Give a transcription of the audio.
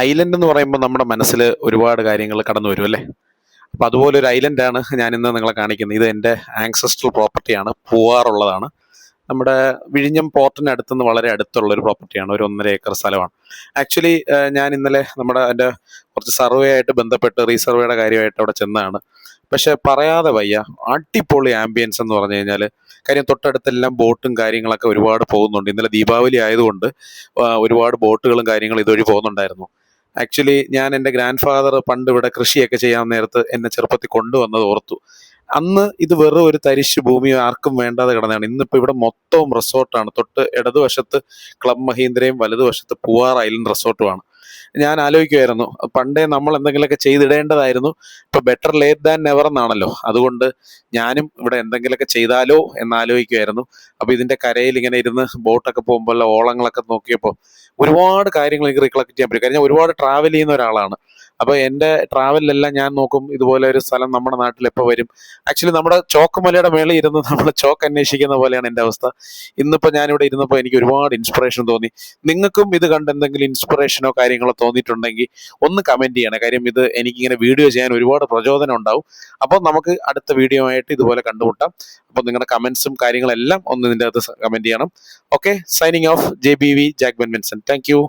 Island എന്ന് പറയുമ്പോൾ നമ്മുടെ മനസ്സിൽ ഒരുപാട് കാര്യങ്ങൾ കടന്നു വരും അല്ലേ? അപ്പൊ അതുപോലെ ഒരു ഐലൻഡാണ് ഞാൻ ഇന്ന് നിങ്ങളെ കാണിക്കുന്നത്. ഇത് എൻ്റെ ആൻസെസ്ട്രൽ പ്രോപ്പർട്ടിയാണ്, പൂവാറുള്ളതാണ്. നമ്മുടെ വിഴിഞ്ഞം പോർട്ടിന് അടുത്തുനിന്ന് വളരെ അടുത്തുള്ള ഒരു പ്രോപ്പർട്ടിയാണ്. ഒരു 1.5 ഏക്കർ സ്ഥലമാണ്. ആക്ച്വലി ഞാൻ ഇന്നലെ നമ്മുടെ എൻ്റെ കുറച്ച് സർവേ ആയിട്ട് ബന്ധപ്പെട്ട് റീസർവേയുടെ കാര്യമായിട്ട് അവിടെ ചെന്നതാണ്. പക്ഷെ പറയാതെ വയ്യ, അടിപൊളി ആംബിയൻസ് എന്ന് പറഞ്ഞു കഴിഞ്ഞാൽ. കാര്യം തൊട്ടടുത്തെല്ലാം ബോട്ടും കാര്യങ്ങളൊക്കെ ഒരുപാട് പോകുന്നുണ്ട്. ഇന്നലെ ദീപാവലി ആയതുകൊണ്ട് ഒരുപാട് ബോട്ടുകളും കാര്യങ്ങളും ഇതുവഴി പോകുന്നുണ്ടായിരുന്നു. ആക്ച്വലി ഞാൻ എൻ്റെ ഗ്രാൻഡ് ഫാദർ പണ്ട് ഇവിടെ കൃഷിയൊക്കെ ചെയ്യാൻ നേരത്ത് എന്നെ ചെറുപ്പത്തിൽ കൊണ്ടുവന്നത് ഓർത്തു. അന്ന് ഇത് വെറും ഒരു തരിശ് ഭൂമിയോ ആർക്കും വേണ്ടാതെ കിടന്നതാണ്. ഇന്നിപ്പോൾ ഇവിടെ മൊത്തവും റിസോർട്ടാണ്. തൊട്ട് ഇടതുവശത്ത് ക്ലബ് മഹീന്ദ്രയും വലതുവശത്ത് പൂവാർ ഐലൻഡ് റിസോർട്ടുമാണ്. ഞാൻ ആലോചിക്കുമായിരുന്നു, പണ്ടേ നമ്മൾ എന്തെങ്കിലുമൊക്കെ ചെയ്തിടേണ്ടതായിരുന്നു. ഇപ്പൊ ബെറ്റർ ലേറ്റ് ദാൻ നെവർ എന്നാണല്ലോ. അതുകൊണ്ട് ഞാനും ഇവിടെ എന്തെങ്കിലുമൊക്കെ ചെയ്താലോ എന്നാലോചിക്കുമായിരുന്നു. അപ്പൊ ഇതിന്റെ കരയിൽ ഇങ്ങനെ ഇരുന്ന് ബോട്ടൊക്കെ പോകുമ്പോൾ ഓളങ്ങളൊക്കെ നോക്കിയപ്പോൾ ഒരുപാട് കാര്യങ്ങൾ എനിക്ക് റിക്കളക്ട് ചെയ്യാൻ പറ്റും. കാര്യം ഞാൻ ഒരുപാട് ട്രാവൽ ചെയ്യുന്ന ഒരാളാണ്. അപ്പൊ എൻ്റെ ട്രാവലിലെല്ലാം ഞാൻ നോക്കും ഇതുപോലെ ഒരു സ്ഥലം നമ്മുടെ നാട്ടിൽ എപ്പോൾ വരും. ആക്ച്വലി നമ്മുടെ ചോക്കുമലയുടെ മേളിൽ ഇരുന്ന് നമ്മൾ ചോക്ക് അന്വേഷിക്കുന്ന പോലെയാണ് എൻ്റെ അവസ്ഥ. ഇന്നിപ്പോൾ ഞാനിവിടെ ഇരുന്നപ്പോൾ എനിക്ക് ഒരുപാട് ഇൻസ്പിറേഷൻ തോന്നി. നിങ്ങൾക്കും ഇത് കണ്ട് എന്തെങ്കിലും ഇൻസ്പിറേഷനോ കാര്യങ്ങളോ തോന്നിയിട്ടുണ്ടെങ്കിൽ ഒന്ന് കമന്റ് ചെയ്യണം. കാര്യം ഇത് എനിക്കിങ്ങനെ വീഡിയോ ചെയ്യാൻ ഒരുപാട് പ്രചോദനം ഉണ്ടാവും. അപ്പോൾ നമുക്ക് അടുത്ത വീഡിയോ ആയിട്ട് ഇതുപോലെ കണ്ടുമുട്ടാം. അപ്പോൾ നിങ്ങളുടെ കമന്റ്സും കാര്യങ്ങളെല്ലാം ഒന്ന് ഇതിൻ്റെ അകത്ത് കമന്റ് ചെയ്യണം. Okay, signing off, JBV Jack Ben Vincent. Thank you.